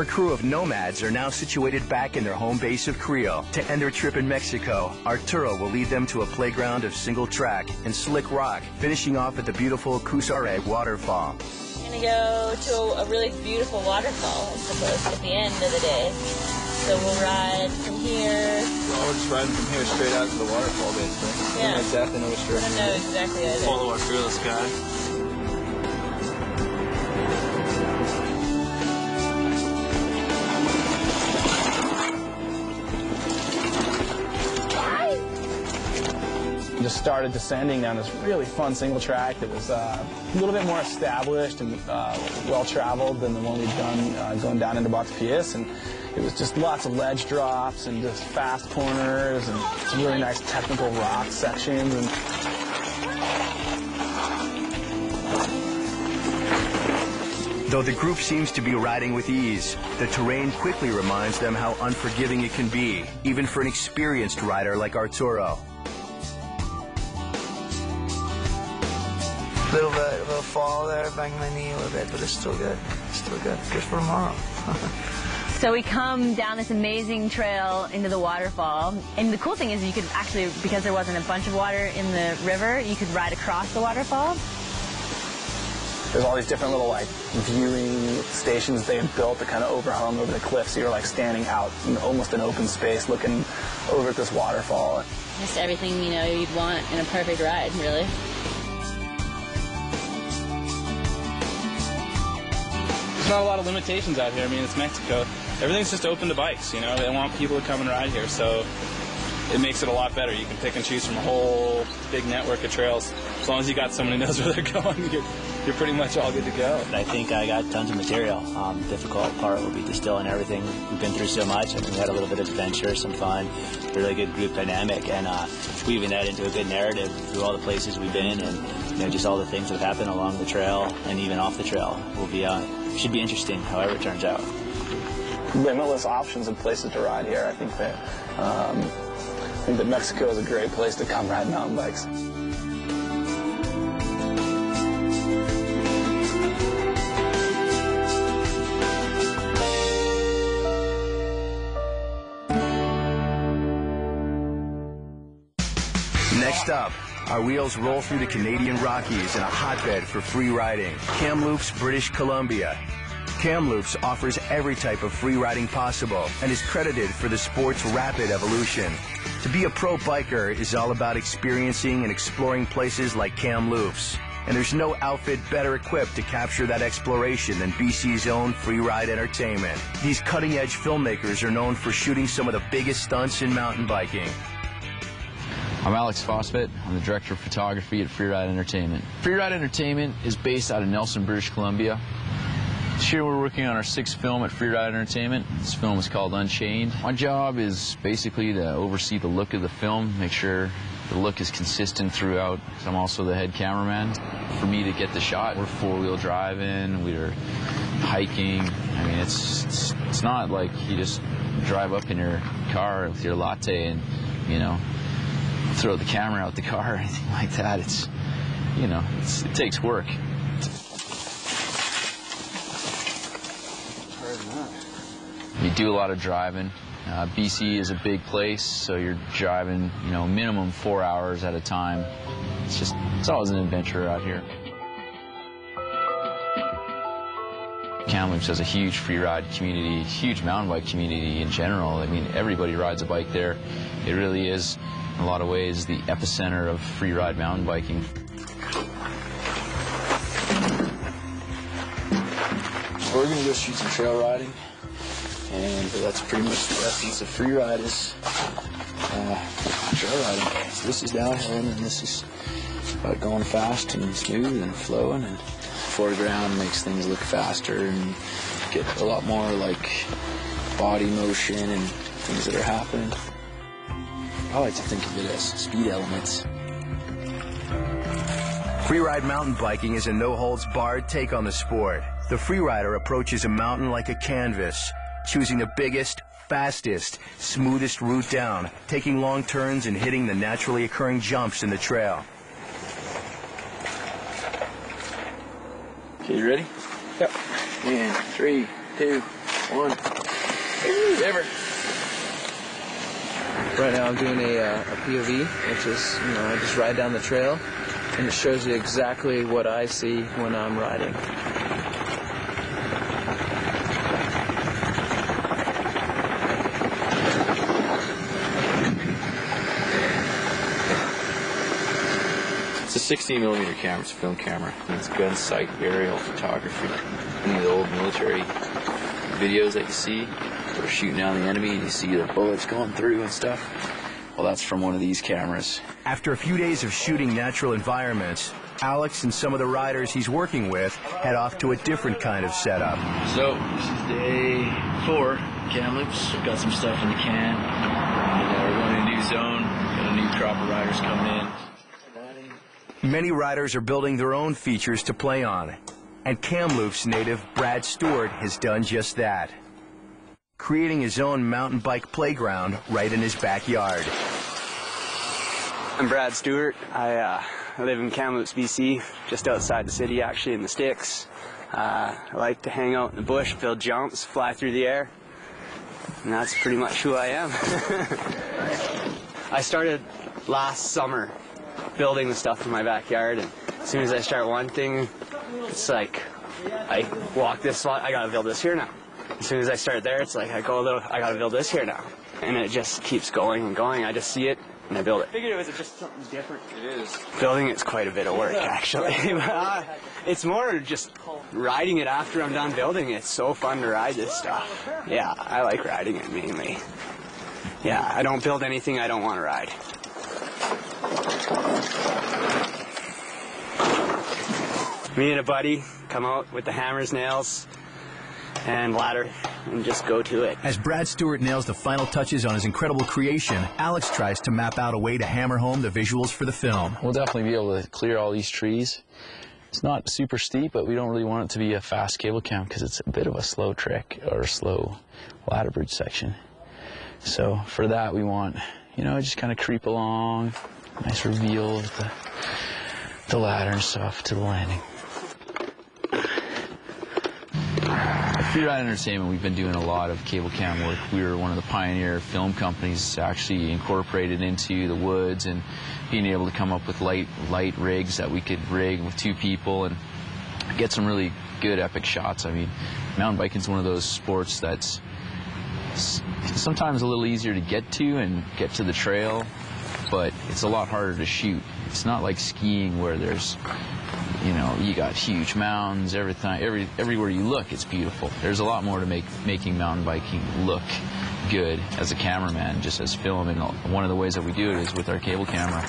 Our crew of Nomads are now situated back in their home base of Creo. To end their trip in Mexico, Arturo will lead them to a playground of single track and slick rock, finishing off at the beautiful Cusare waterfall. We're going to go to a really beautiful waterfall, I suppose, at the end of the day. So we'll ride from here. Well, we're just riding from here straight out to the waterfall, basically. Yeah. We don't exactly know which direction. I don't know exactly either. Follow our fearless guy. Just started descending down this really fun single track that was a little bit more established and well-traveled than the one we'd done going down into Box Pius, and it was just lots of ledge drops and just fast corners and some really nice technical rock sections. And though the group seems to be riding with ease, the terrain quickly reminds them how unforgiving it can be, even for an experienced rider like Arturo. Little fall there, banged my knee a little bit, but it's still good. Still good. Good for tomorrow. So we come down this amazing trail into the waterfall, and the cool thing is you could actually, because there wasn't a bunch of water in the river, you could ride across the waterfall. there's all these different little like viewing stations they had built that kind of overhung over the cliff, so you're like standing out in almost an open space looking over at this waterfall. Just everything, you know, you'd want in a perfect ride, really. There's not a lot of limitations out here. I mean, it's Mexico. Everything's just open to bikes, you know. They want people to come and ride here, so it makes it a lot better. You can pick and choose from a whole big network of trails. As long as you got someone who knows where they're going, you're pretty much all good to go. I think I got tons of material. Difficult part will be distilling everything. We've been through so much. I think we had a little bit of adventure, some fun, a really good group dynamic, and weaving that into a good narrative through all the places we've been, and you know, just all the things that have happened along the trail and even off the trail will be should be interesting, however it turns out. Limitless options of places to ride here. I think that Mexico is a great place to come ride mountain bikes. Next up, our wheels roll through the Canadian Rockies in a hotbed for free riding, Kamloops, British Columbia. Kamloops offers every type of free riding possible and is credited for the sport's rapid evolution. To be a pro biker is all about experiencing and exploring places like Kamloops. And there's no outfit better equipped to capture that exploration than BC's own Free Ride Entertainment. These cutting-edge filmmakers are known for shooting some of the biggest stunts in mountain biking. I'm Alex Fosfett. I'm the director of photography at Free Ride Entertainment. Free Ride Entertainment is based out of Nelson, British Columbia. This year we're working on our 6th film at Free Ride Entertainment. This film is called Unchained. My job is basically to oversee the look of the film, make sure the look is consistent throughout. I'm also the head cameraman. For me to get the shot, we're four-wheel driving, we're hiking. I mean, it's not like you just drive up in your car with your latte and, you know, throw the camera out the car or anything like that. It's, you know, it takes work. You do a lot of driving. BC is a big place, so you're driving, you know, minimum 4 hours at a time. It's always an adventure out here. Kamloops has a huge free ride community, huge mountain bike community in general. I mean, everybody rides a bike there. It really is, in a lot of ways, the epicenter of free ride mountain biking. So we're going to go shoot some trail riding, and that's pretty much the essence of free ride is trail riding. So this is downhill, and this is about going fast and smooth and flowing, and foreground makes things look faster and get a lot more like body motion and things that are happening. I like to think of it as speed elements. Freeride mountain biking is a no-holds-barred take on the sport. The freerider approaches a mountain like a canvas, choosing the biggest, fastest, smoothest route down, taking long turns and hitting the naturally occurring jumps in the trail. Okay, you ready? Yep. And 3, 2, One. Ever. Right now I'm doing a POV, which is, I just ride down the trail, and it shows you exactly what I see when I'm riding. It's a 16mm camera, it's a film camera, and it's gun sight aerial photography. Any of the old military videos that you see, where they're shooting down the enemy and you see the bullets going through and stuff, well, that's from one of these cameras. After a few days of shooting natural environments, Alex and some of the riders he's working with head off to a different kind of setup. So, this is day 4, Kamloops. Got some stuff in the can. And, we're going to a new zone. Got a new crop of riders coming in. Many riders are building their own features to play on, and Kamloops native Brad Stewart has done just that, creating his own mountain bike playground right in his backyard. I'm Brad Stewart. I live in Kamloops, BC, just outside the city, actually, in the sticks. I like to hang out in the bush, build jumps, fly through the air, and that's pretty much who I am. I started last summer building the stuff in my backyard, and as soon as I start one thing, it's like I walk this spot, I gotta build this here now. As soon as I start there, it's like I gotta build this here now. And it just keeps going and going. I just see it and I build it. I figured it was just something different. It is. Building it's quite a bit of work, actually. It's more just riding it after I'm done building it. It's so fun to ride this stuff. Yeah, I like riding it mainly. Yeah, I don't build anything I don't want to ride. Me and a buddy come out with the hammers, nails, and ladder, and just go to it. As Brad Stewart nails the final touches on his incredible creation, Alex tries to map out a way to hammer home the visuals for the film. We'll definitely be able to clear all these trees. It's not super steep, but we don't really want it to be a fast cable cam because it's a bit of a slow trick, or a slow ladder bridge section. So for that we want, just kind of creep along, nice reveal of the ladder and stuff to the landing. At Freeride Entertainment, we've been doing a lot of cable cam work. We were one of the pioneer film companies actually incorporated into the woods and being able to come up with light rigs that we could rig with 2 people and get some really good epic shots. I mean, mountain biking is one of those sports that's sometimes a little easier to get to and get to the trail, but it's a lot harder to shoot. It's not like skiing where there's, you got huge mountains, everywhere you look, it's beautiful. There's a lot more to making mountain biking look good as a cameraman, just as film, and one of the ways that we do it is with our cable camera.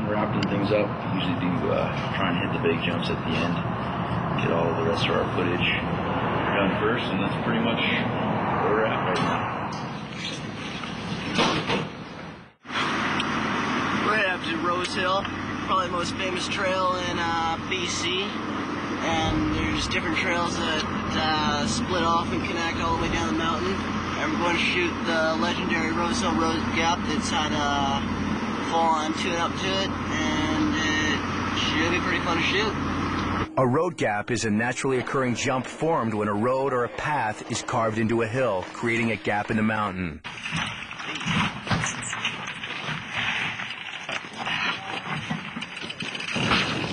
Wrapping things up, we usually do try and hit the big jumps at the end, get all the rest of our footage done first, and that's pretty much where we're at right now. Right up to Rose Hill, probably the most famous trail in BC, and there's different trails that split off and connect all the way down the mountain, and we're going to shoot the legendary Rose Hill Road Gap that's had full-on tune-up to it, and it should be pretty fun to shoot. A road gap is a naturally occurring jump formed when a road or a path is carved into a hill, creating a gap in the mountain.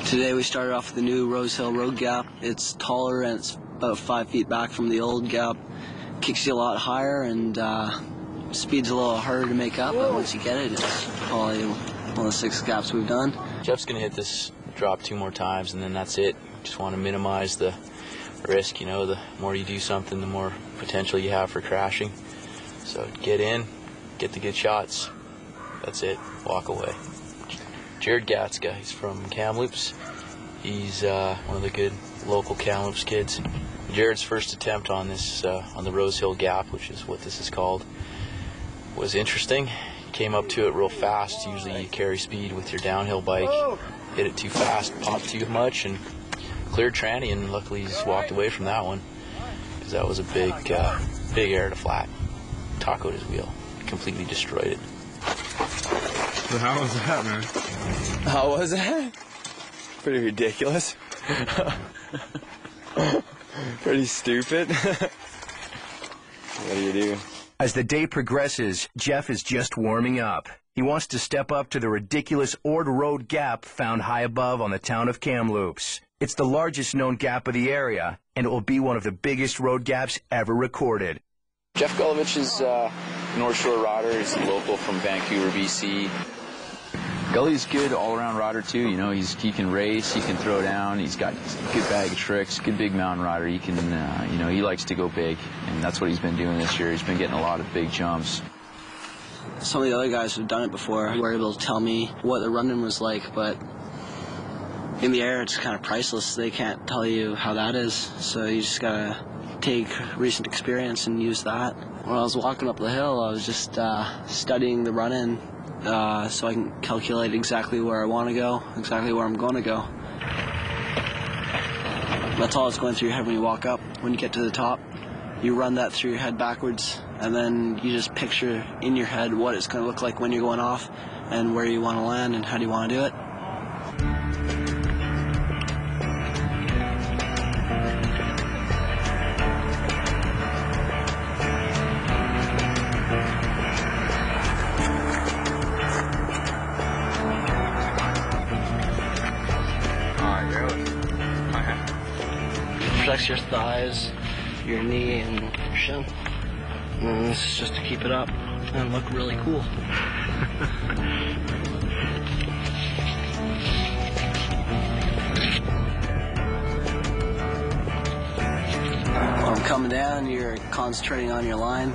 Today we started off with the new Rose Hill Road Gap. It's taller and it's about 5 feet back from the old gap. Kicks you a lot higher and speed's a little harder to make up, but once you get it, it's probably one of the 6 gaps we've done. Jeff's going to hit this drop 2 more times, and then that's it. Just want to minimize the risk, you know. The more you do something, the more potential you have for crashing. So get in, get the good shots. That's it. Walk away. Jared Gatska, he's from Kamloops. He's one of the good local Kamloops kids. Jared's first attempt on this, on the Rose Hill Gap, which is what this is called, was interesting. He came up to it real fast. Usually you carry speed with your downhill bike. Hit it too fast, popped too much, and cleared tranny, and luckily he's walked away from that one, because that was a big air to flat. Tacoed his wheel. Completely destroyed it. So how was that, man? How was that? Pretty ridiculous. Pretty stupid. What do you do? As the day progresses, Jeff is just warming up. He wants to step up to the ridiculous Ord Road Gap found high above on the town of Kamloops. It's the largest known gap of the area, and it will be one of the biggest road gaps ever recorded. Jeff Gulovich is a North Shore rider. He's a local from Vancouver, BC. Gully's good all-around rider too. You know, he can race, he can throw down. He's got a good bag of tricks. Good big mountain rider. He can, you know, he likes to go big, and that's what he's been doing this year. He's been getting a lot of big jumps. Some of the other guys who've done it before were able to tell me what the run-in was like, but in the air it's kind of priceless. They can't tell you how that is, so you just gotta take recent experience and use that. When I was walking up the hill, I was just studying the run-in so I can calculate exactly where I want to go, exactly where I'm going to go. That's all that's going through your head when you walk up. When you get to the top, you run that through your head backwards, and then you just picture in your head what it's going to look like when you're going off, and where you want to land, and how do you want to do it. Flex your thighs, your knee, and your shin. And this is just to keep it up and look really cool. When I'm coming down, you're concentrating on your line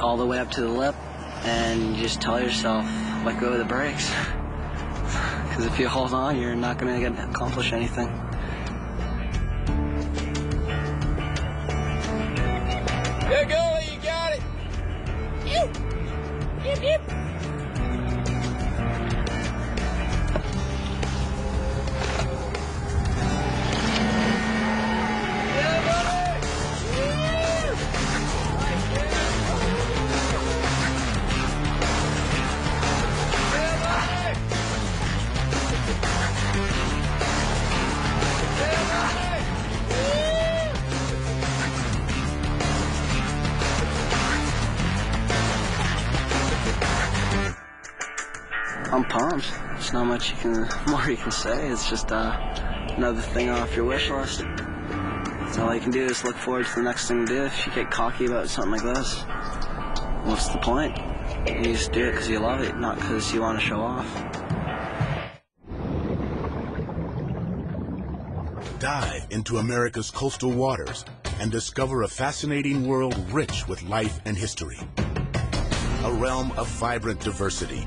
all the way up to the lip, and you just tell yourself, let go of the brakes. Because if you hold on, you're not going to accomplish anything. There you go, you got it. Yip, yip, yip. I'm pumped. There's not much more you can say. It's just another thing off your wish list. So all you can do is look forward to the next thing to do. If you get cocky about something like this, what's the point? You just do it because you love it, not because you want to show off. Dive into America's coastal waters and discover a fascinating world rich with life and history. A realm of vibrant diversity